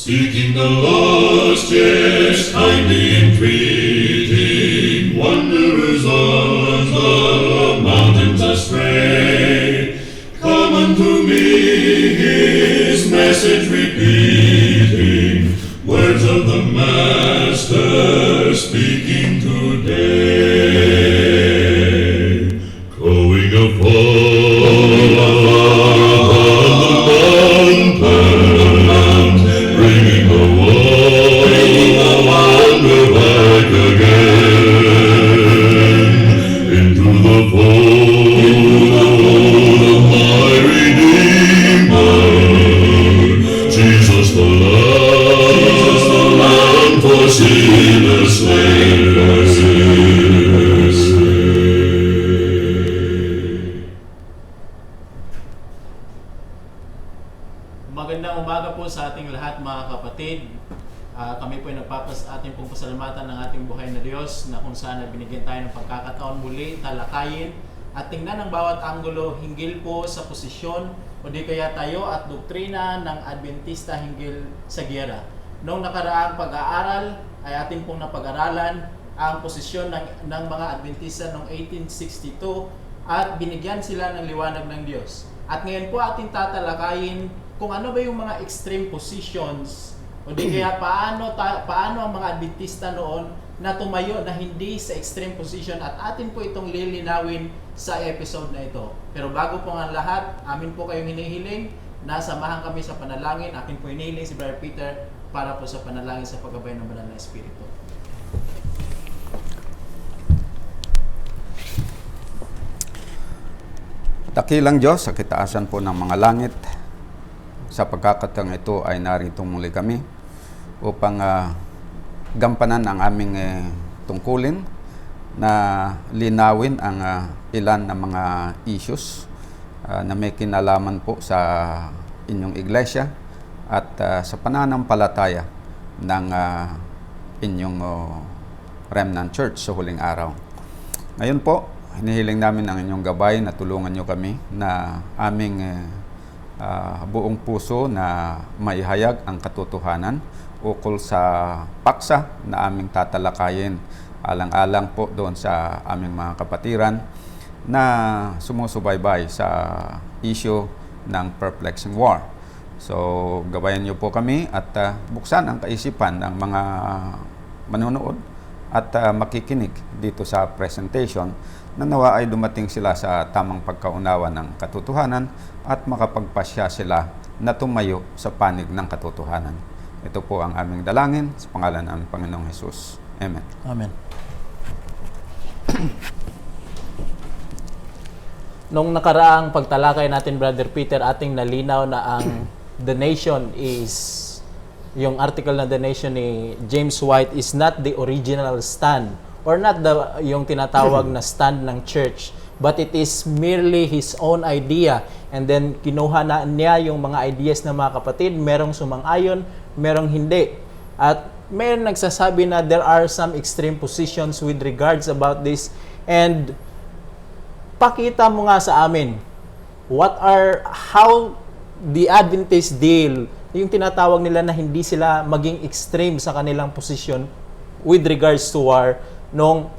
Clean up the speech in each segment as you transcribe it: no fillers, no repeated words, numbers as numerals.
Seeking the lost, yes, kindly entreating, wanderers on the mountains astray. Come unto me, his message repeating, words of the Master speaking today. Crowing afar on the mountain, bringing the wonder back again into the fold of my Redeemer, Jesus the Lamb for sinners slain. Magandang umaga po sa ating lahat mga kapatid. Kami po ay ating pong pasalamatan ng ating buhay na Diyos na kung saan binigyan tayo ng pagkakataon muli, talakayin at tingnan ang bawat anggulo hinggil po sa posisyon o di kaya tayo at doktrina ng Adventista hinggil sa giyera. Noong nakaraang pag-aaral ay ating pong napag-aralan ang posisyon ng mga Adventista noong 1862 at binigyan sila ng liwanag ng Diyos. At ngayon po ating tatalakayin kung ano ba yung mga extreme positions o di kaya paano ang mga Adventista noon na tumayo na hindi sa extreme position at atin po itong lilinawin sa episode na ito. Pero bago po ang lahat, amin po kayong hinihiling na samahan kami sa panalangin. Akin po hinihiling si Brother Peter para po sa panalangin sa paggabay ng Banal na Espiritu. Dakilang Diyos, sa kitaasan po ng mga langit, sa pagkakataong ito ay narito muli kami upang gampanan ang aming tungkulin na linawin ang ilan na mga issues na may kinalaman po sa inyong iglesia at sa pananampalataya ng inyong Remnant Church sa huling araw. Ngayon po, hinihiling namin ang inyong gabay na tulungan nyo kami na aming buong puso na maihayag ang katotohanan ukol sa paksa na aming tatalakayin alang-alang po doon sa aming mga kapatiran na sumusubaybay sa issue ng perplexing war. So, gabayan niyo po kami at buksan ang kaisipan ng mga manonood at makikinig dito sa presentation na nawa ay dumating sila sa tamang pagkaunawa ng katotohanan at makapagpasya sila na tumayo sa panig ng katotohanan. Ito po ang aming dalangin sa pangalan ng Panginoong Hesus. Amen. Amen. Nung nakaraang pagtalakay natin, Brother Peter, ating nalinaw na ang The Nation is, yung article na The Nation ni James White is not the original stand or not yung tinatawag na stand ng church, but it is merely his own idea. And then kinuha na niya yung mga ideas ng mga kapatid, merong sumang-ayon, merong hindi. At mayroong nagsasabi na there are some extreme positions with regards about this. And pakita mo nga sa amin, how the Adventists deal, yung tinatawag nila na hindi sila maging extreme sa kanilang position with regards to war nung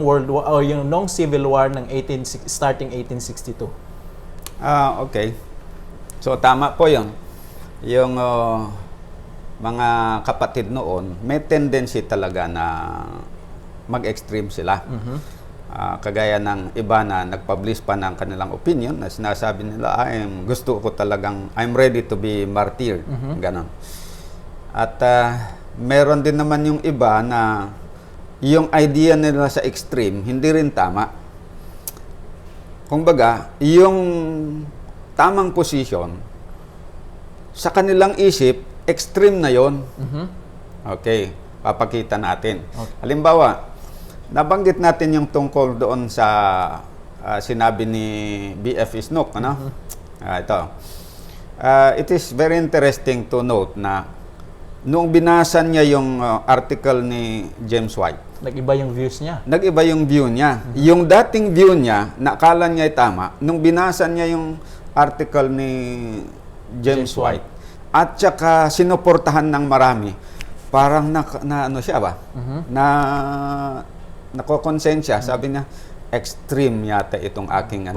World War o yung nung Civil War ng starting 1862. Okay. So tama po 'yon. Yung mga kapatid noon, may tendency talaga na mag-extreme sila. Kagaya ng iba na nag-publish pa ng kanilang opinion na sinasabi nila, I'm ready to be martyr. Ganon. At meron din naman yung iba na yung idea nila sa extreme, hindi rin tama. Kumbaga, yung tamang position, sa kanilang isip, extreme na yon. Okay, papakita natin. Okay. Halimbawa, nabanggit natin yung tungkol doon sa sinabi ni B.F. Snook. Ano? Ito. It is very interesting to note na noong binasa niya yung article ni James White, Nag-iba yung views niya. nag-iba yung view niya. Yung dating view niya, na akala niya ay tama, nung binasa niya yung article ni James White, at saka sinuportahan ng marami, parang ano siya ba? Nakokonsensya, sabi niya, extreme yata itong aking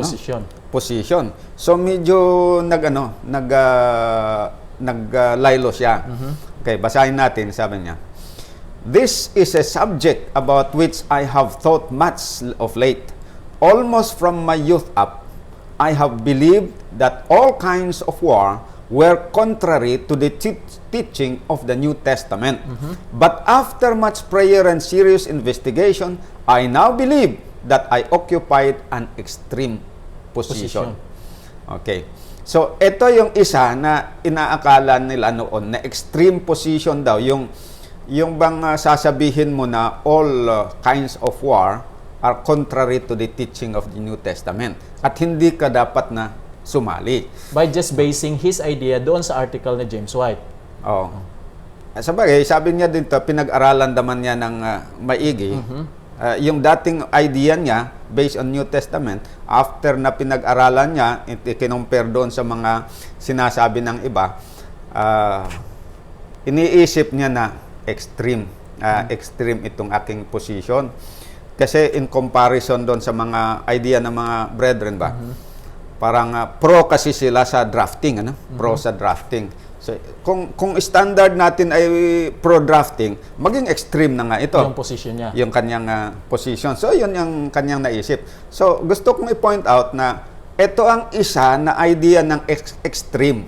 position. So medyo naglaylo siya. Okay, basahin natin, sabi niya. This is a subject about which I have thought much of late. Almost from my youth up, I have believed that all kinds of war were contrary to the teaching of the New Testament. But after much prayer and serious investigation, I now believe that I occupied an extreme position. Okay. So, ito yung isa na inaakala nila noon na extreme position daw. Yung bang sasabihin mo na all kinds of war are contrary to the teaching of the New Testament. At hindi ka dapat na sumali. By just basing his idea doon sa article ni James White. Oh. Sabagay, sabi niya din to, pinag-aralan naman niya ng maigi. Yung dating idea niya, based on New Testament, after na pinag-aralan niya, kinumpare doon sa mga sinasabi ng iba, iniisip niya na extreme itong aking position. Kasi in comparison doon sa mga idea ng mga brethren ba, parang pro kasi sila sa drafting, pro sa drafting. So, kung standard natin ay pro-drafting, maging extreme na nga ito. Yung position niya. Yung kanyang position. So, yun yung kanyang naisip. So, gusto kong i-point out na ito ang isa na idea ng extreme.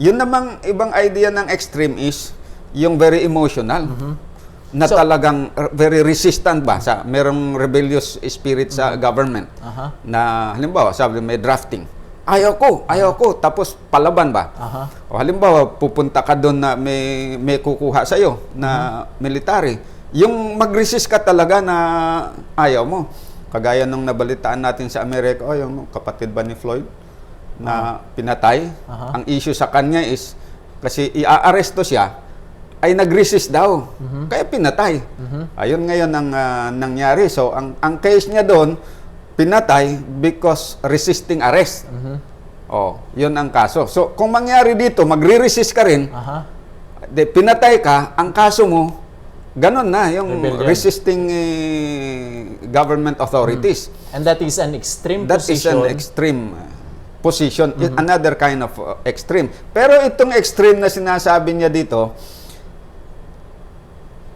Yun namang ibang idea ng extreme is yung very emotional. Na talagang very resistant ba sa merong rebellious spirit sa government. Na halimbawa, sabi may drafting. Ayaw ko, tapos palaban ba? O halimbawa, pupunta ka doon na may kukuha sa iyo na military. Yung mag-resist ka talaga na ayaw mo. Kagaya nung nabalitaan natin sa Amerika, yung kapatid ba ni Floyd na pinatay. Ang issue sa kanya is, kasi i-arresto siya, ay nag-resist daw. Kaya pinatay. Ayun ngayon ang nangyari. So, ang case niya doon, pinatay because resisting arrest. Yun ang kaso. So, kung mangyari dito, magre-resist ka rin, pinatay ka, ang kaso mo, ganun na, yung rebellion. Resisting government authorities. And that is an extreme That position. is an extreme position. Another kind of extreme. Pero itong extreme na sinasabi niya dito,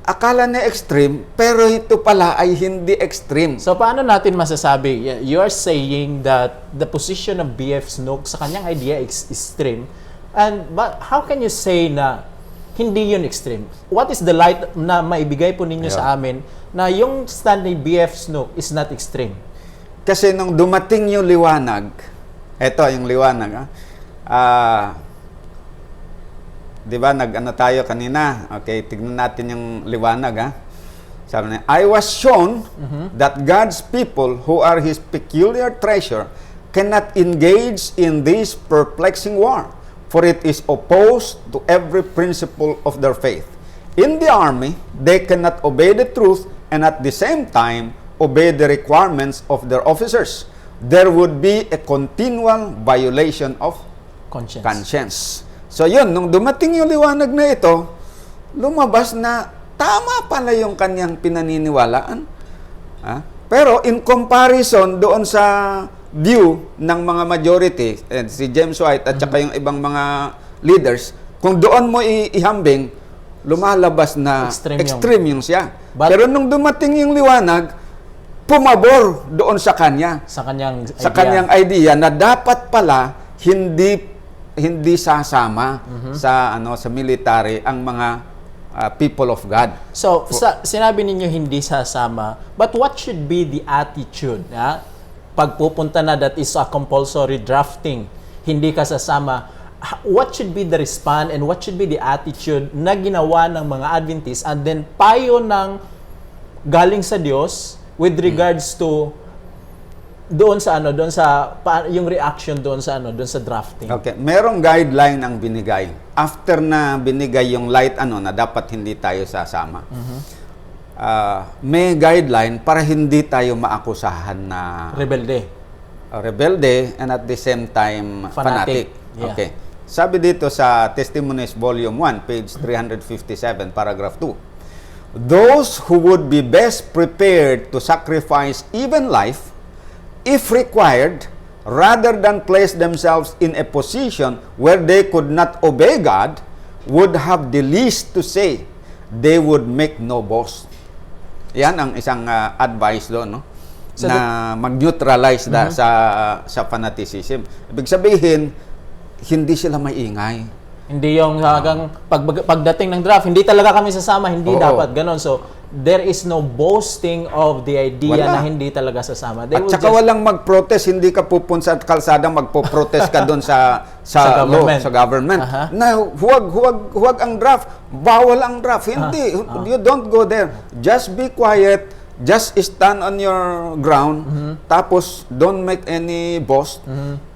akala na extreme, pero ito pala ay hindi extreme. So, paano natin masasabi? You are saying that the position of B.F. Snook sa kanyang idea is extreme. But how can you say na hindi yun extreme? What is the light na maibigay po ninyo sa amin na yung stand ni B.F. Snook is not extreme? Kasi nung dumating yung liwanag, eto yung liwanag, di ba, nag-ano tayo kanina? Okay, tignan natin yung liwanag, Sabi niya, I was shown that God's people who are His peculiar treasure cannot engage in this perplexing war, for it is opposed to every principle of their faith. In the army, they cannot obey the truth and at the same time obey the requirements of their officers. There would be a continual violation of conscience. So yun, nung dumating yung liwanag na ito, lumabas na tama pala yung kanyang pinaniniwalaan. Pero in comparison doon sa view ng mga majority, si James White at saka yung ibang mga leaders, kung doon mo ihambing, lumalabas na extreme yung siya. Pero nung dumating yung liwanag, pumabor doon sa kanya. Sa kanyang idea na dapat pala hindi sasama sa military ang mga people of God. So, sinabi ninyo hindi sasama, but what should be the attitude? Pagpupunta na that is a compulsory drafting, hindi ka sasama. What should be the response and what should be the attitude na ginawa ng mga Adventists and then payo ng galing sa Diyos with regards to doon sa yung reaction doon sa drafting. Okay, merong guideline ang binigay. After na binigay yung light na dapat hindi tayo sasama. May guideline para hindi tayo maakusahan na rebelde and at the same time fanatic. Yeah. Okay. Sabi dito sa Testimonies Volume 1, page 357, paragraph 2. Those who would be best prepared to sacrifice even life, if required, rather than place themselves in a position where they could not obey God, would have the least to say. They would make no boast. Yan ang isang advice doon, no? So na mag-neutralize sa fanaticism. Ibig sabihin, hindi sila maingay. Hindi yung hanggang pagdating ng draft, hindi talaga kami sasama, hindi Oo. dapat ganon. So, there is no boasting of the idea Wala. na hindi talaga sasama. They At will saka walang mag-protest, hindi ka pupunta sa kalsada, magpo-protest ka doon sa Sa government. law, sa government. Aha. Na huwag ang draft, bawal ang draft. Hindi, you don't go there. Just be quiet, just stand on your ground, tapos don't make any boast.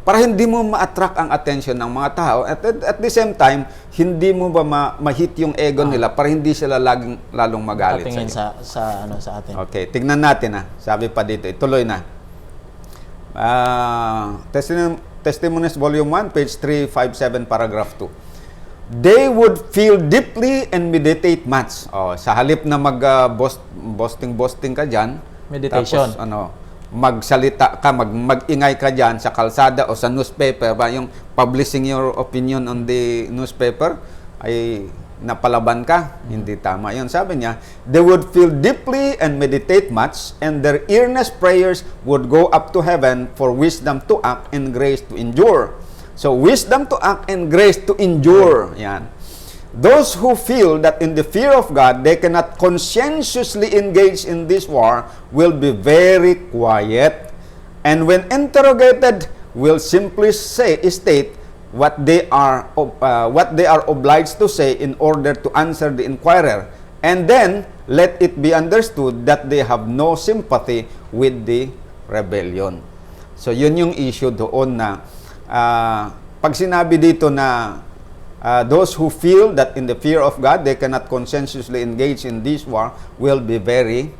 Para hindi mo ma-attract ang attention ng mga tao. At the same time, hindi mo ba ma-hit yung ego nila para hindi sila lalong magalit Patingin sa sa atin. Okay, tignan natin Sabi pa dito, ituloy na. Testimonies Volume 1, page 357, paragraph 2. They would feel deeply and meditate much. Sa halip na boasting ka dyan, Meditation. tapos magsalita ka, mag-ingay ka dyan sa kalsada o sa newspaper, yung publishing your opinion on the newspaper, ay napalaban ka, hindi tama. Yun, sabi niya, they would feel deeply and meditate much, and their earnest prayers would go up to heaven for wisdom to act and grace to endure. So, wisdom to act and grace to endure. Yan. Those who feel that in the fear of God, they cannot conscientiously engage in this war will be very quiet, and when interrogated, will simply state what they are obliged to say in order to answer the inquirer, and then let it be understood that they have no sympathy with the rebellion. So yun yung issue doon na pag sinabi dito na those who feel that in the fear of God they cannot conscientiously engage in this war will be very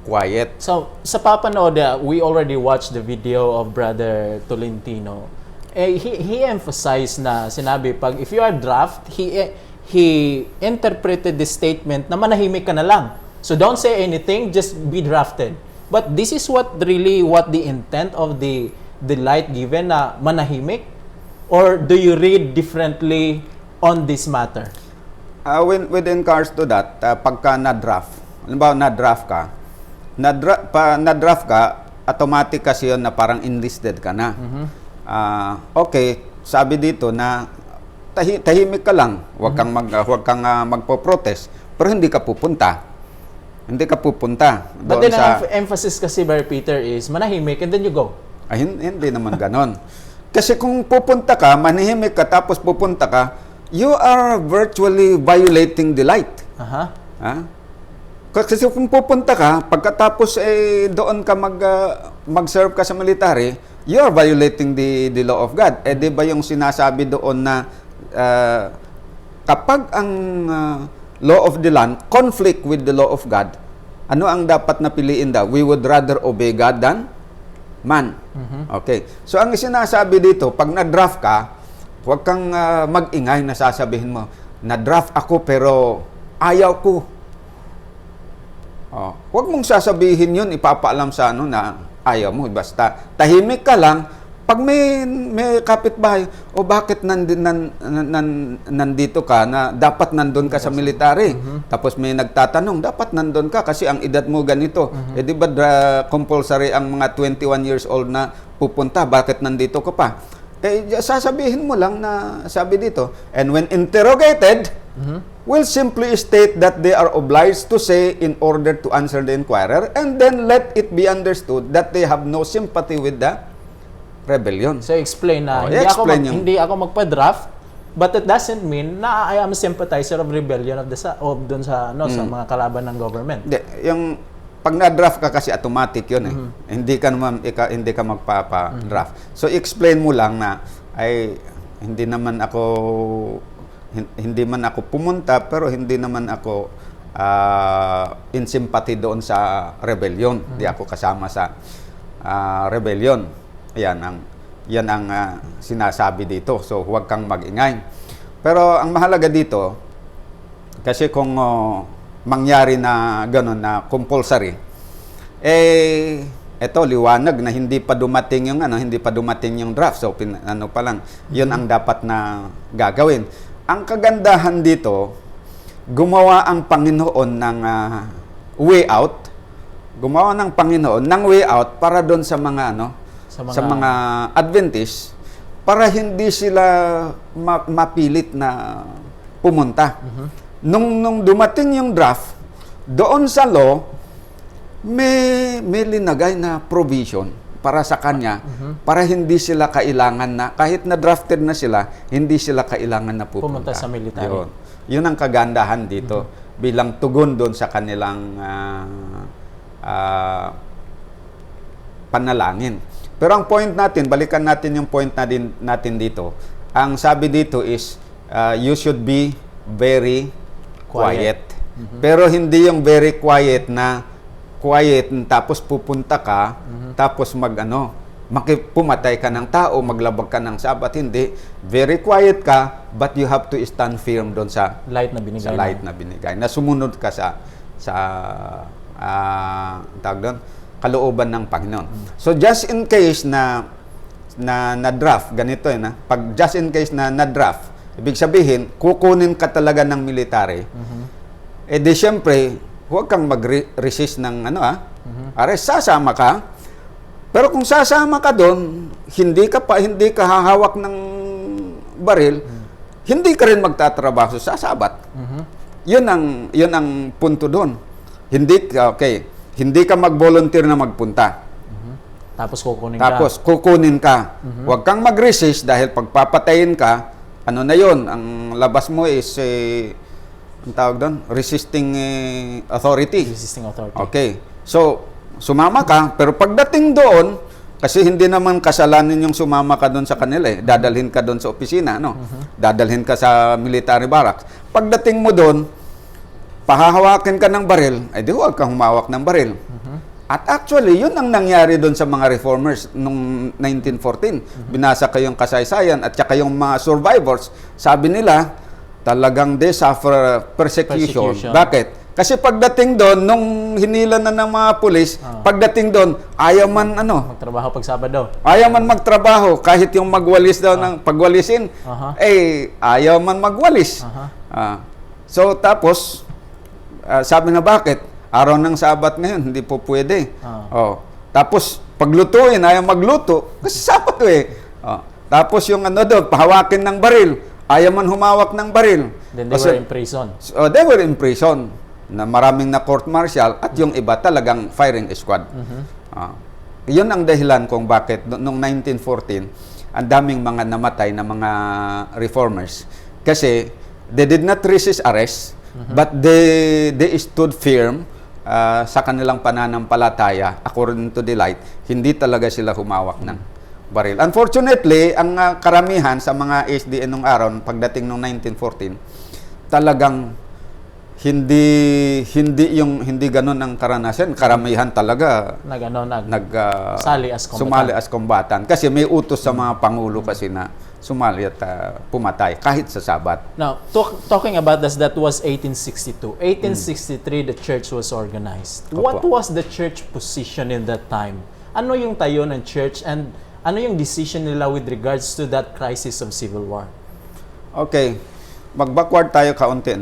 quiet. So, sa papanood, we already watched the video of Brother Tolentino. He emphasized na sinabi, if you are draft, he interpreted the statement na manahimik ka na lang. So, don't say anything, just be drafted. But this is what the intent of the light given na manahimik? Or do you read differently on this matter? With regards to that, pagka na-draft, halimbawa na-draft ka, automatic kasi yun na parang enlisted ka na. Okay, sabi dito na tahimik ka lang, huwag kang magpo-protest, pero hindi ka pupunta. But then ang emphasis kasi, Brother Peter, is manahimik and then you go. Hindi naman ganon. Kasi kung pupunta ka, manahimik ka, tapos pupunta ka, you are virtually violating the light. Kasi kung pupunta ka, pagkatapos doon ka mag-serve ka sa military, you are violating the law of God. Di ba yung sinasabi doon na kapag ang law of the land conflict with the law of God, ano ang dapat na piliin daw? We would rather obey God than man. Okay. So ang sinasabi dito, pag na-draft ka, huwag kang mag-ingay na sasabihin mo, na-draft ako pero ayaw ko. Huwag mong sasabihin yun, ipapaalam sa na ayaw mo. Basta tahimik ka lang. Pag may kapitbahay, bakit nandito ka na dapat nandun ka sa military? Tapos may nagtatanong, dapat nandun ka kasi ang edad mo ganito. Di ba compulsory ang mga 21 years old na pupunta? Bakit nandito ka pa? Sasabihin mo lang na sabi dito. And when interrogated, will simply state that they are obliged to say in order to answer the inquirer, and then let it be understood that they have no sympathy with the rebellion. So explain na hindi ako magpa-draft, but it doesn't mean na I am a sympathizer of rebellion sa mga kalaban ng government. Yung pag na-draft ka kasi automatic 'yun Hindi ka magpapa-draft. So explain mo lang na hindi man ako pumunta, pero hindi naman ako in sympathy doon sa rebellion. Hindi ako kasama sa rebellion. Ayan ang Yan ang sinasabi dito. So, huwag kang mag-ingay. Pero ang mahalaga dito, kasi kung mangyari na gano'n na compulsory, eto liwanag na hindi pa dumating yung draft. So pa lang, 'yun ang dapat na gagawin. Ang kagandahan dito, gumawa ang Panginoon ng way out. Gumawa ng Panginoon ng way out para doon sa mga sa mga Adventist, para hindi sila mapilit na pumunta. Nung dumating yung draft, doon sa law, may linagay na provision para sa kanya, para hindi sila kailangan na, kahit na drafted na sila, hindi sila kailangan na pupunta sa military. Yun ang kagandahan dito, bilang tugon doon sa kanilang panalangin. Pero ang point natin, balikan natin yung point natin dito. Ang sabi dito is, you should be very quiet. Pero hindi yung very quiet na tapos pupunta ka, tapos pumatay ka ng tao, maglabag ka ng Sabat. Hindi. Very quiet ka, but you have to stand firm doon sa light na binigay. Na sumunod ka sa tawag doon, kalooban ng Panginoon. So just in case na draft, ganito pag just in case na draft, ibig sabihin, kukunin ka talaga ng military. Di syempre, huwag kang mag-resist ng arrest, sasama ka. Pero kung sasama ka doon, hindi ka hahawak ng baril, hindi ka rin magtatrabaho sa Sabat. Yun ang punto doon. Hindi ka mag-volunteer na magpunta. Tapos kukunin ka. Huwag kang mag-resist dahil pagpapatayin ka, na yun, ang labas mo is, ang tawag doon, resisting authority. Okay. So, sumama ka, pero pagdating doon, kasi hindi naman kasalanan yung sumama ka doon sa kanila dadalhin ka doon sa opisina, dadalhin ka sa military barracks. Pagdating mo doon, pahahawakin ka ng baril, di huwag kang humawak ng baril. At actually, yun ang nangyari doon sa mga reformers noong 1914. Binasa ko yung kasaysayan at saka yung mga survivors. Sabi nila, talagang they suffer persecution. Bakit? Kasi pagdating doon, nung hinila na ng mga pulis, pagdating doon, ayaw man magtrabaho pag Sabado. Ayaw man magtrabaho, kahit yung magwalis daw ng pagwalisin, ayaw man magwalis. So tapos, sabi na bakit? Araw ng Sabat ngayon, hindi po pwede. Tapos, paglutuin, ayaw magluto. Kasi Sabat Tapos yung doon, pahawakin ng baril. Ayaw man humawak ng baril. Then they were in prison. They were in prison. Na maraming na court martial at yung iba talagang firing squad. Yun ang dahilan kung bakit noong 1914, ang daming mga namatay na mga reformers. Kasi, they did not resist arrest, but they stood firm sa kanilang pananampalataya, according to the light, hindi talaga sila humawak ng baril. Unfortunately, ang karamihan sa mga SDN nung araw, pagdating nung 1914, talagang hindi ganun ang karanasan. Karamihan talaga sumali as kombatan. Kasi may utos sa mga pangulo kasi na sumali at pumatay kahit sa Sabat. Now, talking about this, that was 1862. 1863, the church was organized. Opo. What was the church position in that time? Ano yung tayo ng church and ano yung decision nila with regards to that crisis of civil war? Okay. Mag-backward tayo kaunti,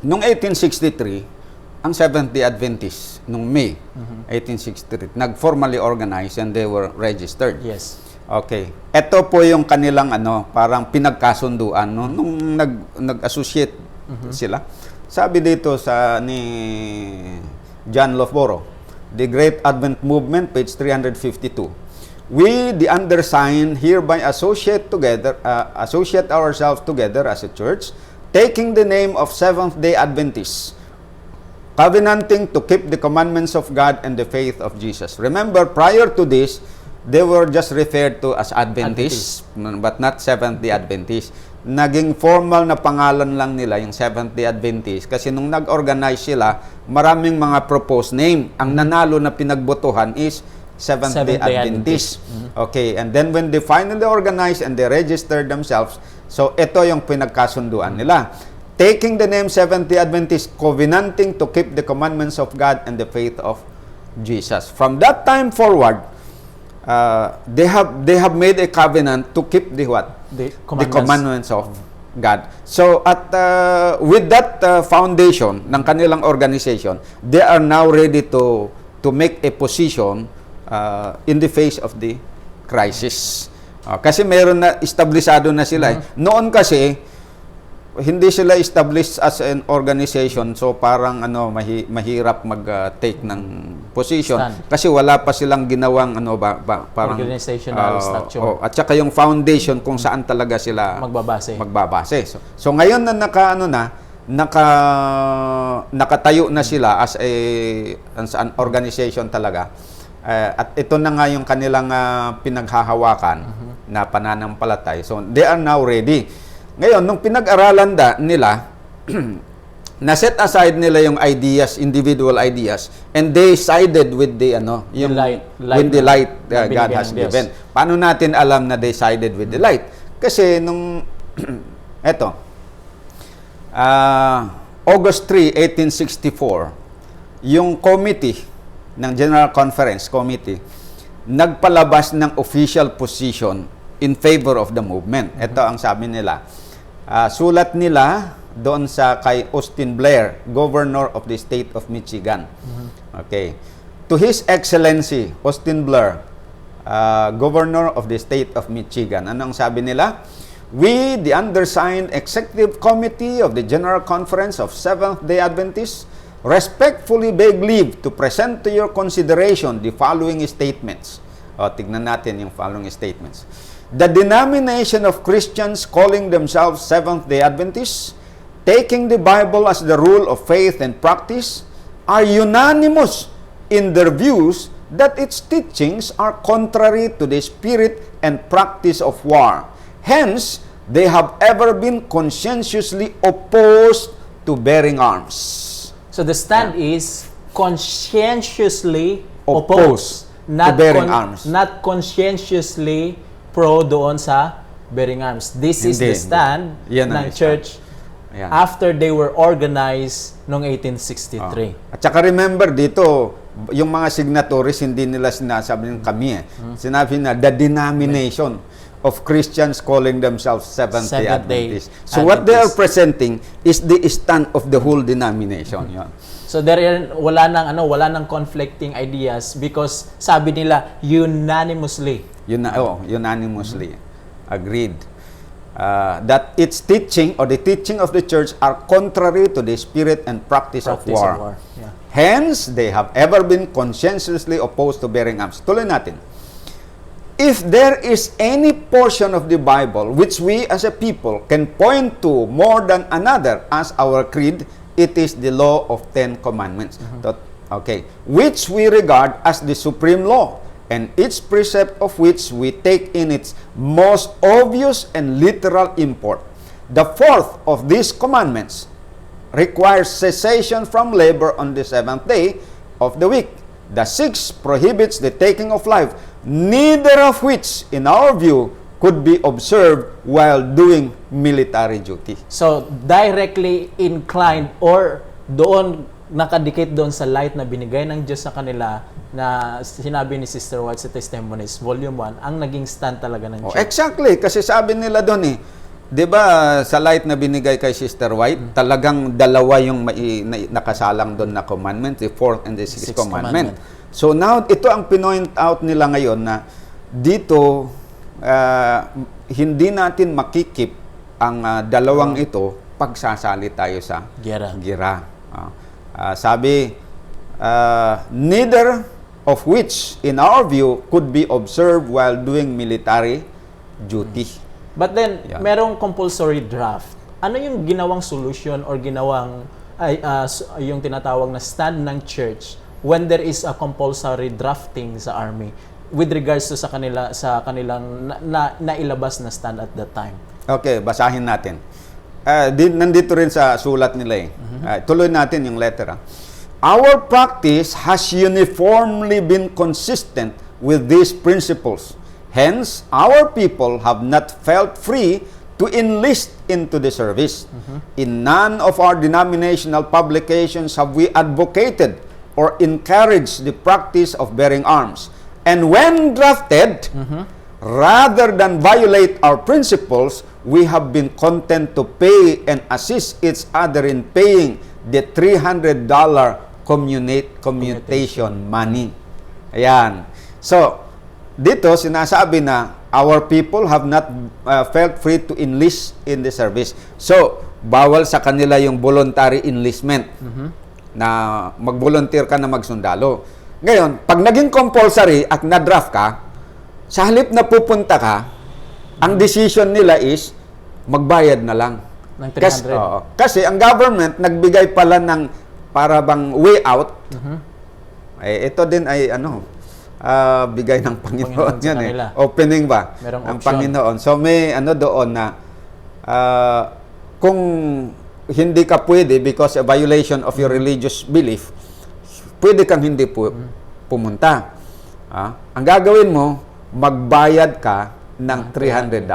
Noong 1863, ang Seventh-day Adventists, noong May 1863, nag-formally organize and they were registered. Yes. Okay. Ito po yung kanilang parang pinagkasunduan nung nag-associate sila. Sabi dito ni John Loughborough, The Great Advent Movement, page 352. We, the undersigned, hereby associate ourselves together as a church, taking the name of Seventh-day Adventists, covenanting to keep the commandments of God and the faith of Jesus. Remember, prior to this, they were just referred to as Adventists, but not Seventh-day Adventists. Naging formal na pangalan lang nila yung Seventh-day Adventists kasi nung nag-organize sila, maraming mga proposed name. Ang nanalo na pinagbotohan is Seventh-day Seventh-day Adventist. Okay, and then when they finally organized and they registered themselves, so ito yung pinagkasunduan nila. Taking the name Seventh-day Adventist, covenanting to keep the commandments of God and the faith of Jesus. From that time forward, they have made a covenant to keep the what? The The commandments of God. So at with that foundation ng kanilang organization, they are now ready to make a position in the face of the crisis. Kasi meron na establisado na sila. Noon kasi hindi sila established as an organization, so parang mahirap mag-take ng position kasi wala pa silang ginawang parang organizational structure. At saka yung foundation kung saan talaga sila magbabase. So ngayon na nakatayo na sila as an organization talaga. At ito na nga yung kanilang pinaghahawakan na pananampalatay. So they are now ready. Ngayon, nung pinag-aralan nila, na-set aside nila yung ideas, individual ideas, and they sided with the light God has given. Paano natin alam na they sided with the light? Kasi nung August 3, 1864, yung committee ng General Conference Committee nagpalabas ng official position in favor of the movement. Ito ang sabi nila. Sulat nila doon sa kay Austin Blair, Governor of the State of Michigan. Okay. To His Excellency Austin Blair, Governor of the State of Michigan. Anong sabi nila? We, the undersigned Executive Committee of the General Conference of Seventh-day Adventists, respectfully beg leave to present to your consideration the following statements. Tignan natin yung following statements. The denomination of Christians calling themselves Seventh-day Adventists, taking the Bible as the rule of faith and practice, are unanimous in their views that its teachings are contrary to the spirit and practice of war. Hence, they have ever been conscientiously opposed to bearing arms. So the stand is conscientiously opposed to bearing arms. Not conscientiously pro doon sa bearing arms. This is the stand ng church after they were organized noong 1863. At saka remember dito, yung mga signatories, hindi nila sinasabi ng kami. Sinabi na the denomination of Christians calling themselves Seventh-day Adventists. So what they are presenting is the stand of the whole denomination. So wala nang conflicting ideas because sabi nila unanimously. Unanimously agreed that its teaching or the teaching of the church are contrary to the spirit and practice of war. Hence, they have ever been conscientiously opposed to bearing arms. Tuloy natin. If there is any portion of the Bible which we as a people can point to more than another as our creed, it is the law of 10 commandments. Okay, which we regard as the supreme law, and each precept of which we take in its most obvious and literal import. The fourth of these commandments requires cessation from labor on the seventh day of the week. The sixth prohibits the taking of life, neither of which, in our view, could be observed while doing military duty. So, directly inclined or doon nakadikit doon sa light na binigay ng Diyos sa kanila na sinabi ni Sister White sa Testimonies, Volume 1, ang naging stand talaga ng church. Exactly, kasi sabi nila doon di ba sa light na binigay kay Sister White, talagang dalawa yung nakasalang doon na commandment, the fourth and the sixth commandment. So now, ito ang pinoint out nila ngayon na dito, hindi natin makikip ang dalawang ito pagsasali tayo sa gira. Sabi, neither of which, in our view, could be observed while doing military duty. But then, merong compulsory draft. Ano yung ginawang solution or ginawang yung tinatawag na stand ng church when there is a compulsory drafting sa army with regards to sa kanilang nailabas na stand at that time? Okay, basahin natin. Nandito rin sa sulat nila tuloy natin yung letter. Our practice has uniformly been consistent with these principles. Hence, our people have not felt free to enlist into the service. In none of our denominational publications have we advocated or encouraged the practice of bearing arms. And when drafted, rather than violate our principles, we have been content to pay and assist each other in paying the $300 commutation money. Ayan. So, dito sinasabi na our people have not felt free to enlist in the service. So, bawal sa kanila yung voluntary enlistment na mag-volunteer ka na magsundalo. Ngayon, pag naging compulsory at na-draft ka, sa halip na pupunta ka, ang decision nila is magbayad na lang. Ng 300. Kasi ang government nagbigay pala ng para bang way out. Ito din ay bigay ng Panginoon yan Opening ba? Merong ang option. Panginoon. So may doon na kung hindi ka pwede because a violation of your religious belief, pwede kang hindi pumunta. Ang gagawin mo, magbayad ka ng $300.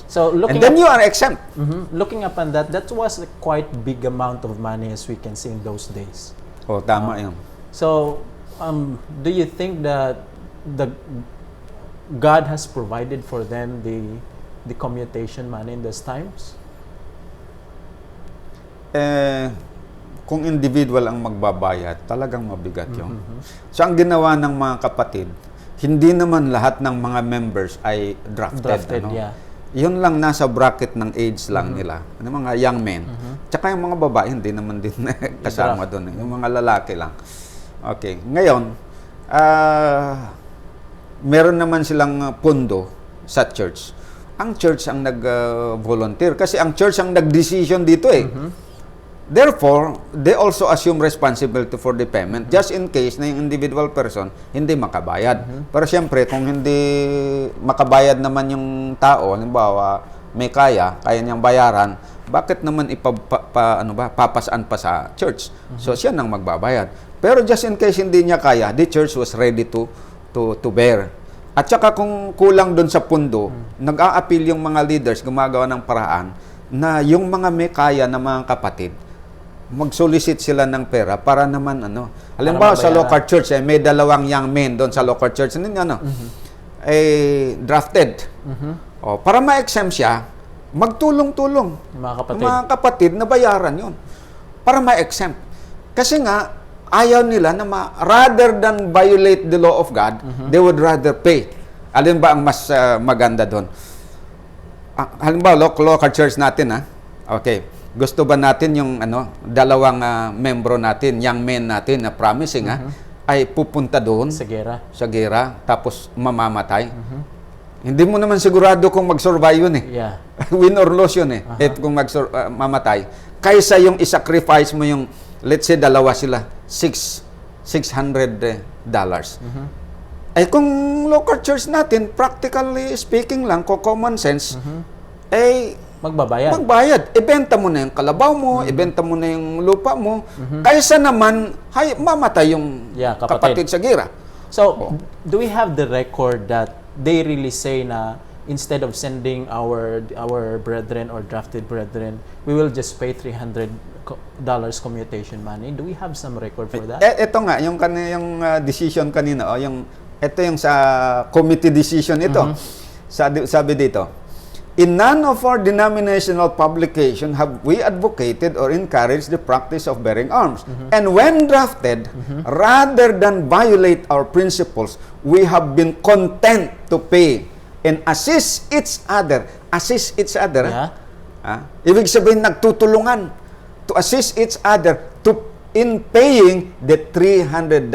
So And then you are exempt. looking upon that was a quite big amount of money as we can see in those days. Tama yun. So, do you think that God has provided for them the commutation money in those times? Kung individual ang magbabayad, talagang mabigat yun. So, ang ginawa ng mga kapatid, hindi naman lahat ng mga members ay drafted. Yeah. Yun lang nasa bracket ng age lang nila. Yung mga young men. Tsaka yung mga babae, hindi naman din kasama doon. Yung mga lalaki lang. Okay. Ngayon, meron naman silang pundo sa church. Ang church ang nag-volunteer. Kasi ang church ang nag-decision dito Therefore, they also assume responsibility for the payment just in case na yung individual person hindi makabayad. Pero siyempre, kung hindi makabayad naman yung tao, halimbawa, may kaya niyang bayaran, bakit naman papasaan pa sa church? So, siya nang magbabayad. Pero just in case hindi niya kaya, the church was ready to bear. At saka kung kulang doon sa pundo, nag-a-appeal yung mga leaders, gumagawa ng paraan, na yung mga may kaya na mga kapatid, mag-solicit sila ng pera para naman halimbawa sa local church may dalawang young men doon sa local church drafted para ma-exempt siya magtulong-tulong mga kapatid na bayaran yon para ma-exempt kasi nga ayaw nila na rather than violate the law of God they would rather pay. Alin ba ang mas maganda doon? Halimbawa local church natin okay, gusto ba natin yung dalawang membro natin, young men natin na promising ay pupunta doon sa gera tapos mamamatay? Hindi mo naman sigurado kung mag-survive yun Yeah. Win or lose yun kung mamatay. Kaysa yung isacrifice mo yung, let's say dalawa sila, $600. Ay kung local church natin, practically speaking lang, common sense, magbayad. Ibenta mo na yung kalabaw mo, ibenta mo na yung lupa mo, kaysa naman, mamatay yung kapatid sa gira. So, do we have the record that they really say na instead of sending our brethren or drafted brethren, we will just pay $300 commutation money? Do we have some record for that? Ito nga, yung decision kanina, ito yung sa committee decision ito. Sabi dito, in none of our denominational publication have we advocated or encouraged the practice of bearing arms. And when drafted, rather than violate our principles, we have been content to pay and assist each other. Assist each other. Ibig sabihin, nagtutulungan to assist each other in paying the $300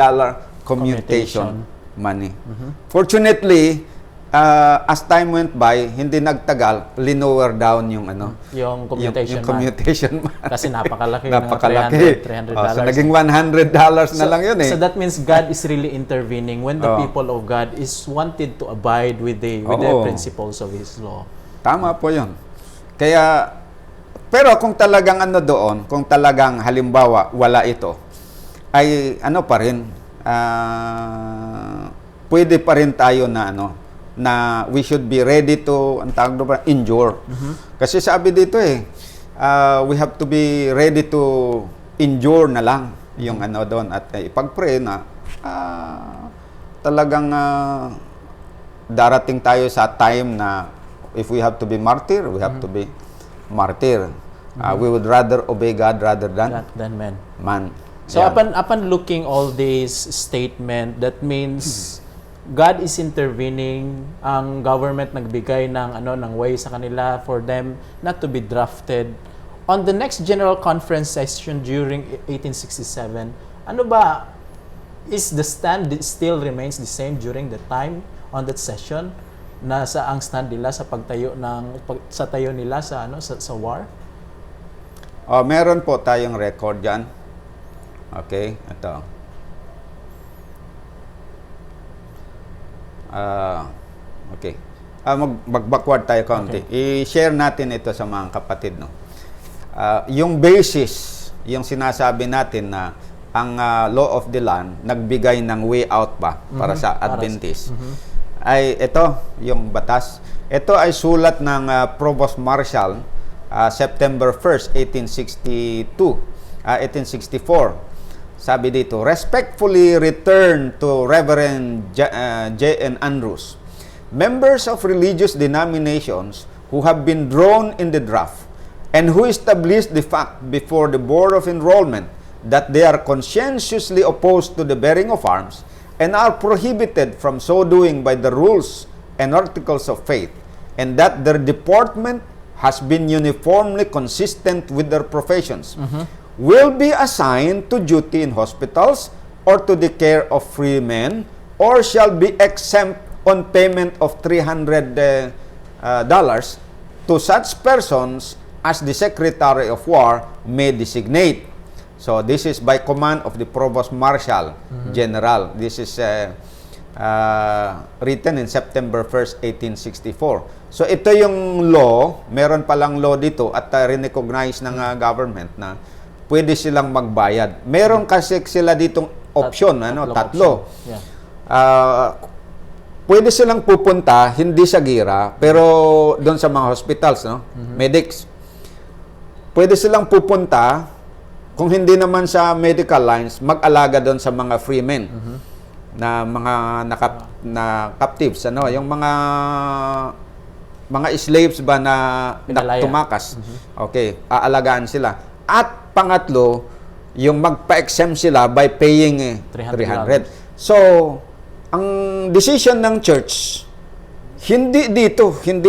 commutation money. Fortunately, as time went by, hindi nagtagal, linower down yung commutation money. Kasi napakalaki. $300. So naging $100 na lang yun So that means God is really intervening when the people of God is wanted to abide with the principles of His law. Tama po yun. Kaya, pero kung talagang kung talagang halimbawa wala ito, ay pa rin, pwede pa rin tayo na ano, na we should be ready to, ang tawag doon ba, endure. Kasi sabi dito we have to be ready to endure na lang yung ano doon at ipag-pray na talagang darating tayo sa time na if we have to be martyr, we have to be martyr. We would rather obey God rather than man. So Yan. upon looking all these statement, that means God is intervening, ang government nagbigay ng way sa kanila for them not to be drafted. On the next General Conference session during 1867, ano ba, is the stand still remains the same during the time on that session? Nasa ang stand nila sa sa tayo nila sa sa war? Meron po tayong record dyan. Okay, ito. Okay. Mag-backward tayo konti. Okay. I-share natin ito sa mga kapatid, no. Yung basis, yung sinasabi natin na ang law of the land nagbigay ng way out ba para sa Adventist. Ay ito, yung batas. Ito ay sulat ng Provost Marshal September 1st, 1864. Sabi dito, respectfully return to Reverend J.N. Andrews, members of religious denominations who have been drawn in the draft and who established the fact before the Board of Enrollment that they are conscientiously opposed to the bearing of arms and are prohibited from so doing by the rules and articles of faith, and that their deportment has been uniformly consistent with their professions, will be assigned to duty in hospitals or to the care of free men, or shall be exempt on payment of $300 to such persons as the Secretary of War may designate. So this is by command of the Provost Marshal General. This is written in September 1st, 1864. So ito yung law, meron palang law dito at recognize ng government na pwede silang magbayad. Meron kasi sila ditong option, tatlo. Yeah. Pwede silang pupunta, hindi sa gira, pero doon sa mga hospitals, medics. Pwede silang pupunta, kung hindi naman sa medical lines, mag-alaga doon sa mga free men na mga captives, yung mga slaves ba na tumakas. Okay, aalagaan sila. At pangatlo, yung magpa-exempt sila by paying $300. So, ang decision ng church, hindi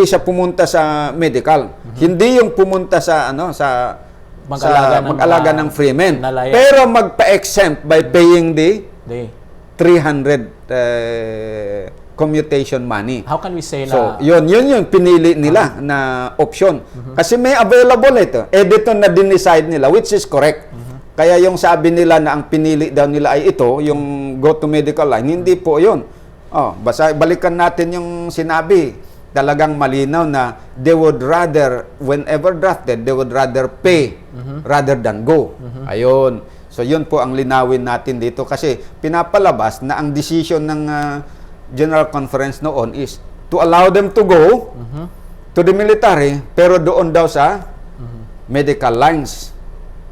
siya pumunta sa medical. Hindi yung pumunta sa mag-alaga ng free men. Pero magpa-exempt by paying the $300 commutation money. How can we say so, yun pinili nila na option. Kasi may available ito. Dito na din-decide nila, which is correct. Kaya yung sabi nila na ang pinili daw nila ay ito, yung go to medical line, hindi po yun. Balikan natin yung sinabi. Talagang malinaw na they would rather, whenever drafted, they would rather pay rather than go. Ayun. So yun po ang linawin natin dito kasi pinapalabas na ang decision ng General Conference noon is to allow them to go to the military pero doon daw sa medical lines.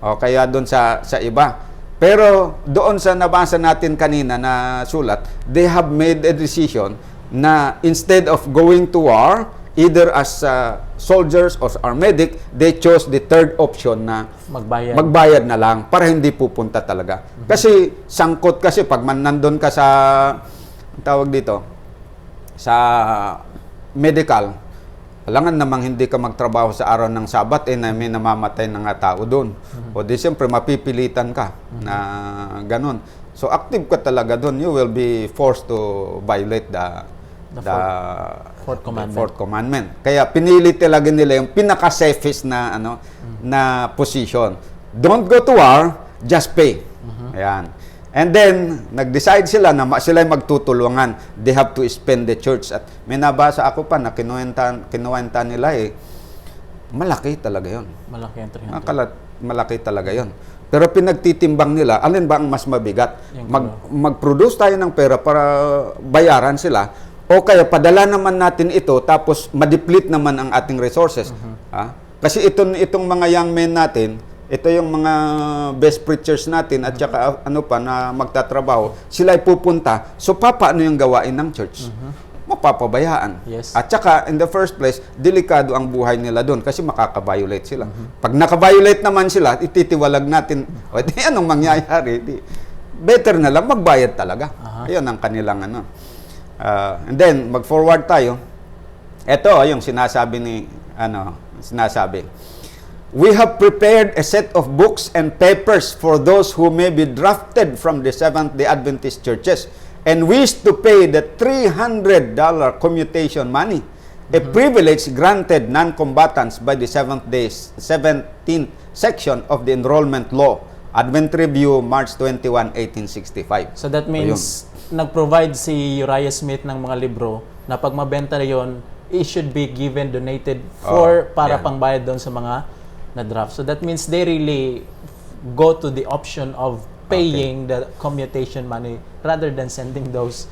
Kaya doon sa iba. Pero doon sa nabasa natin kanina na sulat, they have made a decision na instead of going to war, either as soldiers or as medic, they chose the third option na magbayad na lang para hindi pupunta talaga. Kasi sangkot kasi pag nandun ka sa tawag dito sa medical, alangan namang hindi ka magtrabaho sa araw ng Sabat na may namamatay na nga tao doon. O di siyempre mapipilitan ka na ganun. So active ka talaga doon, you will be forced to violate the fourth commandment. Kaya pinili talaga nila yung pinaka-safest na na position. Don't go to war, just pay. Ayan. And then, nag-decide sila na sila magtutulungan. They have to spend the church. At may nabasa ako pa na kinuwenta nila malaki talaga yon. Malaki ang 300. Malaki talaga yon. Pero pinagtitimbang nila, alin ba ang mas mabigat? Mag-produce tayo ng pera para bayaran sila, o kaya padala naman natin ito, tapos ma-deplete naman ang ating resources. Kasi itong mga young men natin, ito yung mga best preachers natin at saka ano pa na magtatrabaho, sila ay pupunta. So paano yung gawain ng church? Mapapabayaan. Yes. At saka, in the first place, delikado ang buhay nila doon kasi makaka-violate sila. Pag naka-violate naman sila, ititiwalag natin, o di anong mangyayari? Better na lang, magbayad talaga. Ayun ang kanilang ano. And then, mag-forward tayo. Ito, yung sinasabi sinasabi. We have prepared a set of books and papers for those who may be drafted from the Seventh-day Adventist churches and wish to pay the $300 commutation money, a privilege granted non-combatants by the 17th section of the Enrollment Law, Advent Review, March 21, 1865. So that means, nag-provide si Uriah Smith ng mga libro na pag mabenta na yun, it should be given, donated para pangbayad doon sa mga na-draft. So that means they really go to the option of paying the commutation money rather than sending those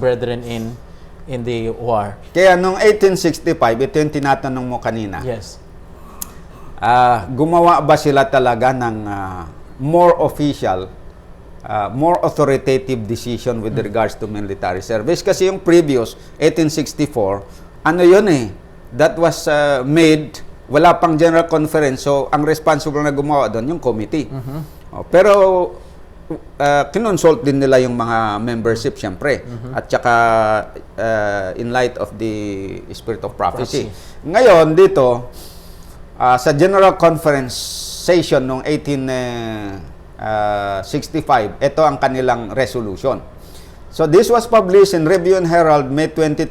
brethren in the war. Kaya noong 1865, ito yung tinatanong mo kanina. Yes. Gumawa ba sila talaga ng more official, more authoritative decision with regards to military service? Kasi yung previous, 1864, ano yun that was made, wala pang general conference, so ang responsible na gumawa doon, yung committee. Pero kinonsult din nila yung mga membership syempre at saka in light of the spirit of prophecy. Ngayon dito sa general conference session noong 1865, ito ang kanilang resolution. So this was published in Review and Herald May 23,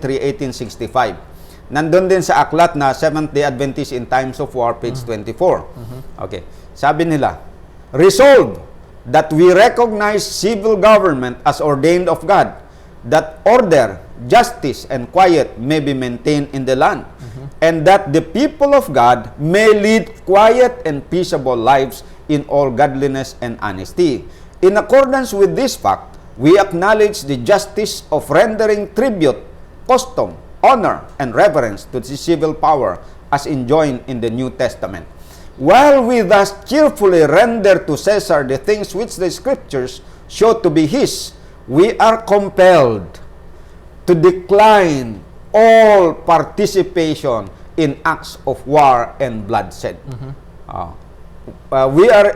1865. Nandun din sa aklat na Seventh-day Adventist in Times of War, page 24. Okay. Sabi nila, resolved that we recognize civil government as ordained of God, that order, justice, and quiet may be maintained in the land, and that the people of God may lead quiet and peaceable lives in all godliness and honesty. In accordance with this fact, we acknowledge the justice of rendering tribute, custom, honor, and reverence to the civil power as enjoined in the New Testament. While we thus cheerfully render to Caesar the things which the Scriptures show to be his, we are compelled to decline all participation in acts of war and bloodshed. We are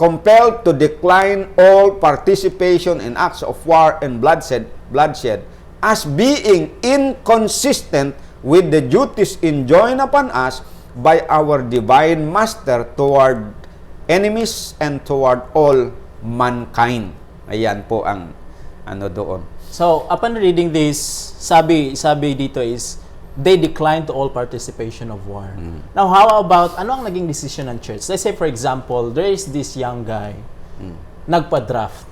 compelled to decline all participation in acts of war and bloodshed as being inconsistent with the duties enjoined upon us by our divine master toward enemies and toward all mankind. Ayan po ang ano doon. So, upon reading this, sabi dito is, they declined to all participation of war. Now, how about, ano ang naging decision ng church? Let's say, for example, there is this young guy, nagpa-draft.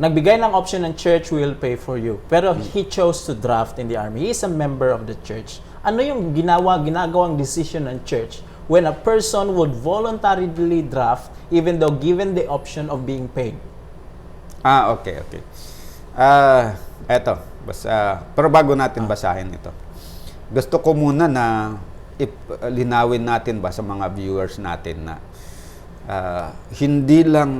Nagbigay ng option ng church, will pay for you. Pero he chose to draft in the army. He is a member of the church. Ano yung ginagawang decision ng church when a person would voluntarily draft even though given the option of being paid? Okay. Eto, pero bago natin basahin ito, gusto ko muna na linawin natin sa mga viewers natin na hindi lang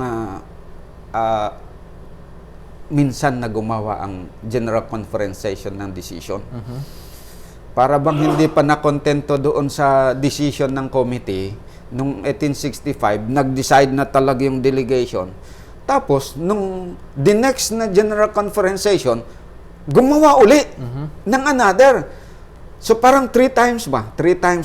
minsan na gumawa ang General Conference session ng decision. Para bang hindi pa nakontento doon sa decision ng committee, nung 1865, nag-decide na talaga yung delegation. Tapos, nung the next na General Conference session, gumawa uli ng another. So parang 3 times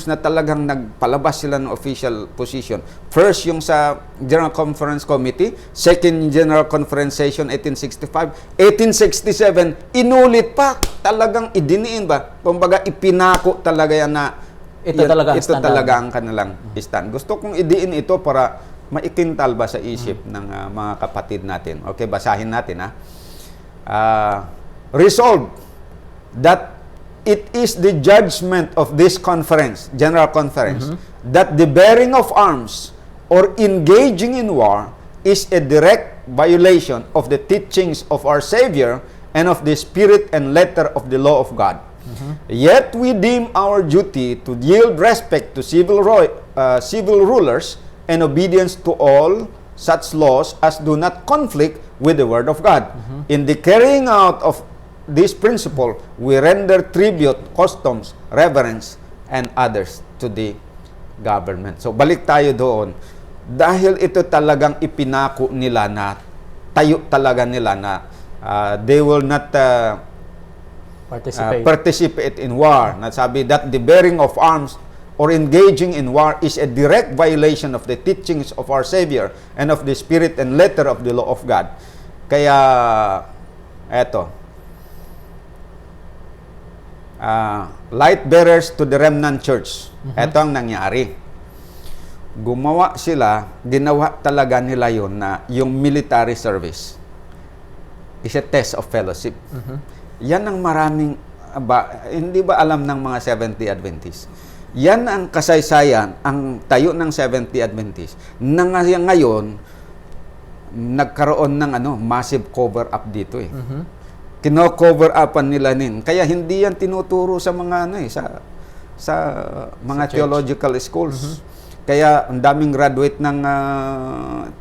na talagang nagpalabas sila ng official position. First yung sa General Conference Committee, second General Conference Session 1865, 1867 inulit pa, talagang idiniin ba? Kumbaga ipinako talaga yan na ito talaga ang kanilang stand. Gusto kong idiin ito para maikintal ba sa isip ng mga kapatid natin. Okay, basahin natin resolved that it is the judgment of this General Conference, that the bearing of arms or engaging in war is a direct violation of the teachings of our Savior and of the spirit and letter of the law of God. Yet we deem our duty to yield respect to civil rulers and obedience to all such laws as do not conflict with the Word of God. In the carrying out of this principle, we render tribute, customs, reverence, and others to the government. So balik tayo doon. Dahil ito talagang ipinako nila na tayo talaga nila na they will not participate in war. Nasabi that the bearing of arms or engaging in war is a direct violation of the teachings of our Savior and of the spirit and letter of the law of God. Kaya, eto, light bearers to the remnant church. Eto ang nangyari. Gumawa sila, ginawa talaga nila yun na yung military service is a test of fellowship. Yan ang maraming, hindi ba alam ng mga Seventh-day Adventists? Yan ang kasaysayan, ang tayo ng Seventh-day Adventists, na ngayon, nagkaroon ng massive cover-up dito eh. Kino-cover upan nila Kaya hindi yan tinuturo sa mga sa mga theological schools. Kaya ang daming graduate ng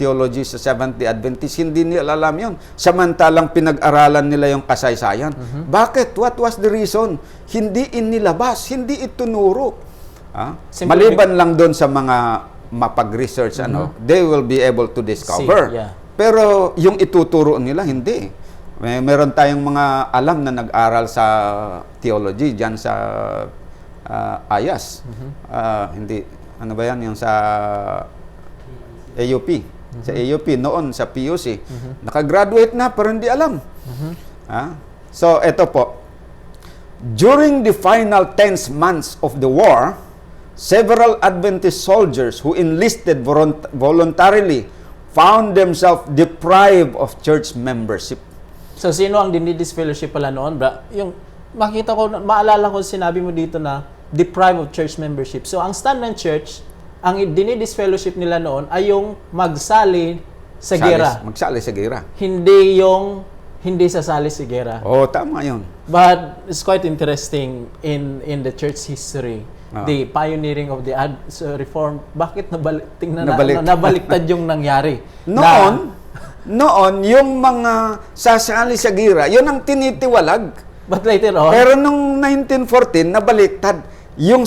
theology sa Seventh-day Adventist, hindi nila alam yun. Samantalang pinag-aralan nila yung kasaysayan. Bakit? What was the reason? Hindi inilabas, hindi itunuro. Maliban lang doon sa mga mapag-research, they will be able to discover. Pero yung ituturo nila, hindi. Meron tayong mga alam na nag-aral sa theology, dyan sa AYAS. Hindi. Ano ba yan? Yung sa AUP. Sa AUP, noon sa PUC. Nakagraduate na, pero hindi alam. So, eto po. During the final 10 months of the war, several Adventist soldiers who enlisted voluntarily found themselves deprived of church membership. So, sino ang dinidisfellowship pala noon? Yung makita ko, maalala ko sinabi mo dito na deprived of church membership. So, ang stand ng church, ang dinidisfellowship nila noon ay yung magsali sa gera. Magsali sa gera. Hindi sasali sa gera. Oh, tama yun. But it's quite interesting in the church history, the pioneering of the Reform. Bakit nabaliktad yung nangyari? Noon, yung mga sasali sa gira, yun ang tinitiwalag. But later on, pero nung 1914, nabaliktad. Yung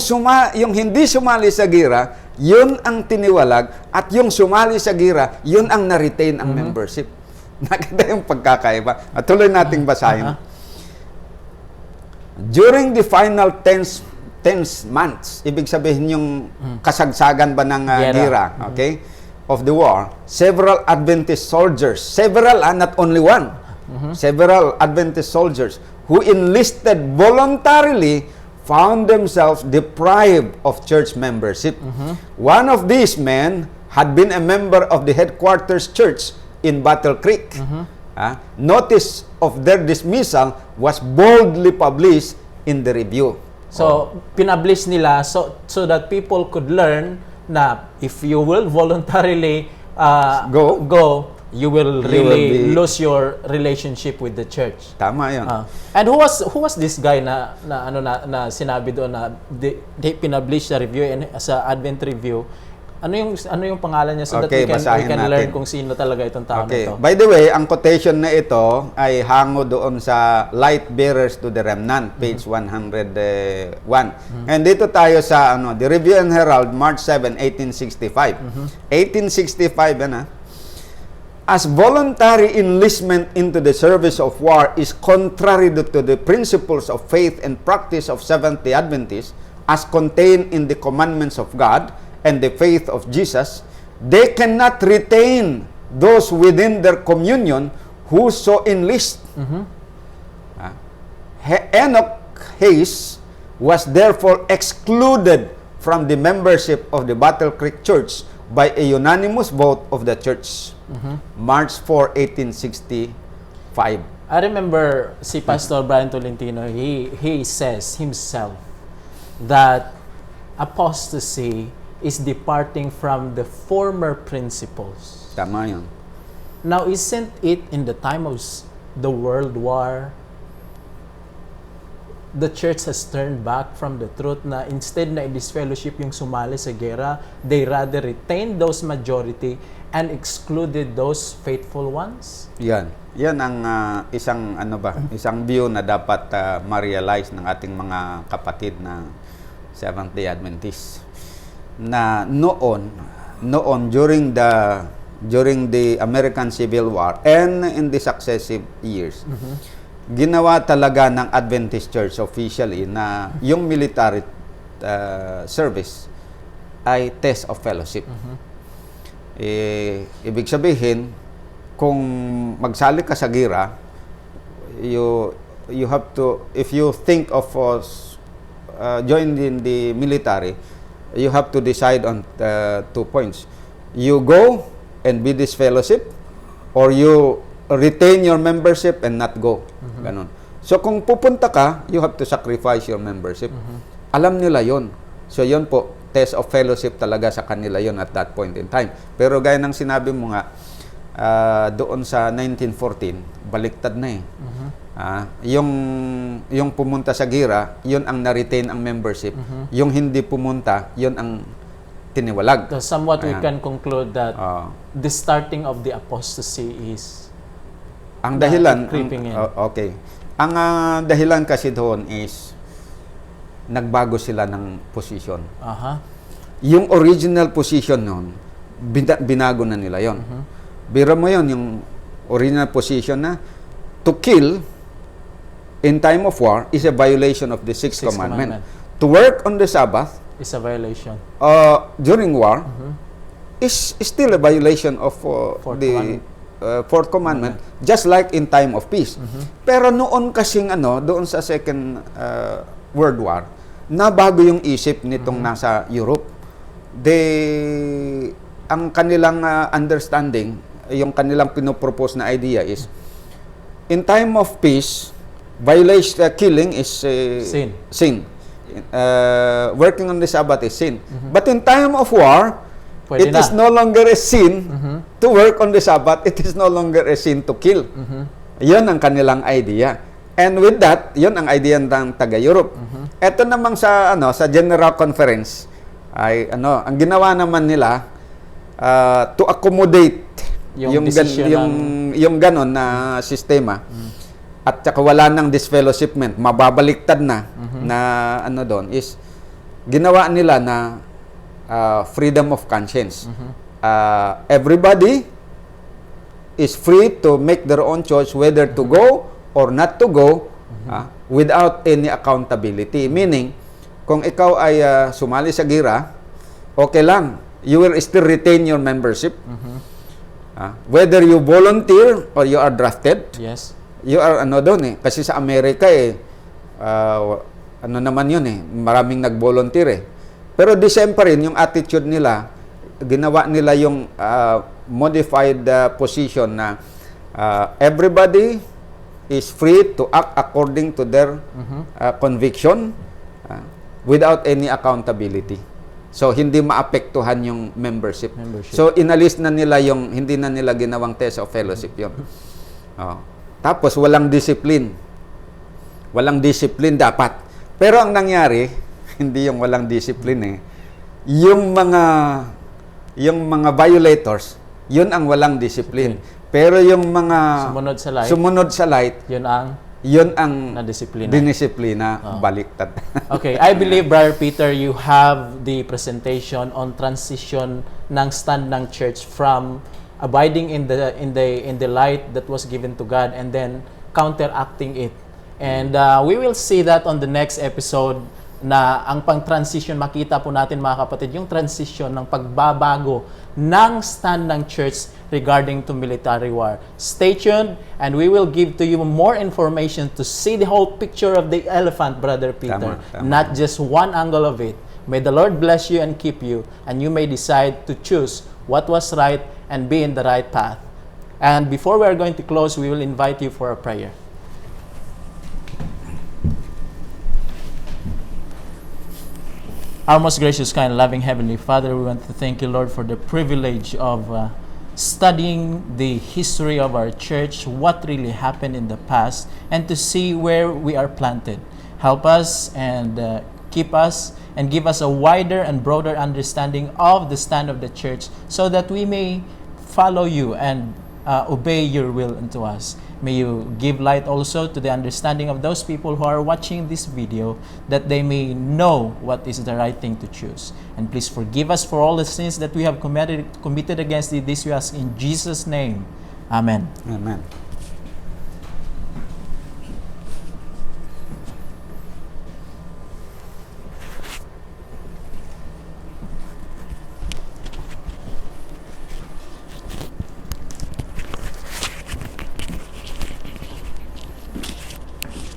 hindi sumali sa gira, yun ang tiniwalag, at yung sumali sa gira, yun ang na-retain ang membership. Nakita yung pagkakaiba. At tuloy nating basahin. During the final 10 months, ibig sabihin yung kasagsagan ba ng gira, okay, of the war, several Adventist soldiers, not only one, several Adventist soldiers who enlisted voluntarily found themselves deprived of church membership. One of these men had been a member of the headquarters church in Battle Creek. Notice of their dismissal was boldly published in the review. So, pinablish nila so that people could learn na if you will voluntarily go, you will really lose your relationship with the church. Tama 'yon. And who was this guy na sinabi doon na they pinablish sa review and sa Advent Review? Ano yung pangalan niya so that we can learn kung sino talaga itong tao na ito. By the way, ang quotation na ito ay hango doon sa Light Bearers to the Remnant, page 101. And dito tayo sa The Review and Herald, March 7, 1865. 1865 yan As voluntary enlistment into the service of war is contrary to the principles of faith and practice of Seventh-day Adventists as contained in the commandments of God and the faith of Jesus, they cannot retain those within their communion who so enlist. Enoch Hayes was therefore excluded from the membership of the Battle Creek Church by a unanimous vote of the church. March 4, 1865. I remember si Pastor Brian Tolentino, he says himself that apostasy is departing from the former principles. Tama yun. Now, isn't it in the time of the World War, the church has turned back from the truth na instead na i-disfellowship yung sumali sa gera, they rather retained those majority and excluded those faithful ones? Yan. Yan ang isang view na dapat ma-realize ng ating mga kapatid na Seventh-day Adventists. Na noon during the American Civil War and in the successive years, ginawa talaga ng Adventist Church officially na yung military service ay test of fellowship. Ibig sabihin, kung magsali ka sa gira, you have to, if you think of join in the military, you have to decide on 2 points. You go and be this fellowship, or you retain your membership and not go. Ganon. So kung pupunta ka, you have to sacrifice your membership. Alam nila yon. So yon po, test of fellowship talaga sa kanila yon at that point in time. Pero gaya ng sinabi mo nga, doon sa 1914, baliktad na eh. Yung pumunta sa gira, yun ang na-retain ang membership. Yung hindi pumunta, yun ang tiniwalag. So somewhat we can conclude that the starting of the apostasy is ang dahilan, creeping in. Okay. Ang dahilan kasi doon is nagbago sila ng position. Yung original position noon, binago na nila yon. Biro mo yon, yung original position na to kill in time of war is a violation of the Sixth Commandment. To work on the Sabbath is a violation. During war is still a violation of the Fourth Commandment, just like in time of peace. Pero noon kasing doon sa Second World War, nabago yung isip nitong nasa Europe. Ang kanilang understanding, yung kanilang pinopropose na idea is, in time of peace, killing is sin. Working on the Sabbath is sin. But in time of war, it is no longer a sin to work on the Sabbath. It is no longer a sin to kill. Yan ang kanilang idea. And with that, yun ang idea ng taga-Europe. Ito namang sa General Conference, ay ang ginawa naman nila to accommodate yung ganon na sistema. At saka wala nang disfellowshipment, mababaliktad na doon is ginawa nila na freedom of conscience. Everybody is free to make their own choice whether to go or not to go without any accountability. Meaning, kung ikaw ay sumali sa gira, okay lang. You will still retain your membership. Whether you volunteer or you are drafted, yes, you are doon eh. Kasi sa Amerika naman yun eh. Maraming nag-volunteer eh. Pero the same pa rin, yung attitude nila, ginawa nila yung modified position na everybody is free to act according to their conviction without any accountability. So, hindi maapektuhan yung membership. So, inalis na nila yung, hindi na nila ginawang test of fellowship yun. Tapos, walang discipline. Walang discipline dapat. Pero ang nangyari, hindi yung walang discipline eh. Yung mga violators, yun ang walang discipline. Pero yung mga sumunod sa light, yun ang dinisiplina, baliktad. Okay, I believe, Brother Peter, you have the presentation on transition ng stand ng church from abiding in the light that was given to God and then counteracting it. And we will see that on the next episode na ang pang-transition, makita po natin mga kapatid, yung transition ng pagbabago ng stand ng church regarding to military war. Stay tuned and we will give to you more information to see the whole picture of the elephant, Brother Peter. Tama. Not just one angle of it. May the Lord bless you and keep you, and you may decide to choose what was right and be in the right path. And before we are going to close, we will invite you for a prayer. Our most gracious, kind, loving Heavenly Father, we want to thank you, Lord, for the privilege of studying the history of our church, what really happened in the past, and to see where we are planted. Help us and keep us and give us a wider and broader understanding of the stand of the church, so that we may follow you and obey your will unto us. May you give light also to the understanding of those people who are watching this video, that they may know what is the right thing to choose. And please forgive us for all the sins that we have committed against thee. This we ask in Jesus' name. Amen. Amen.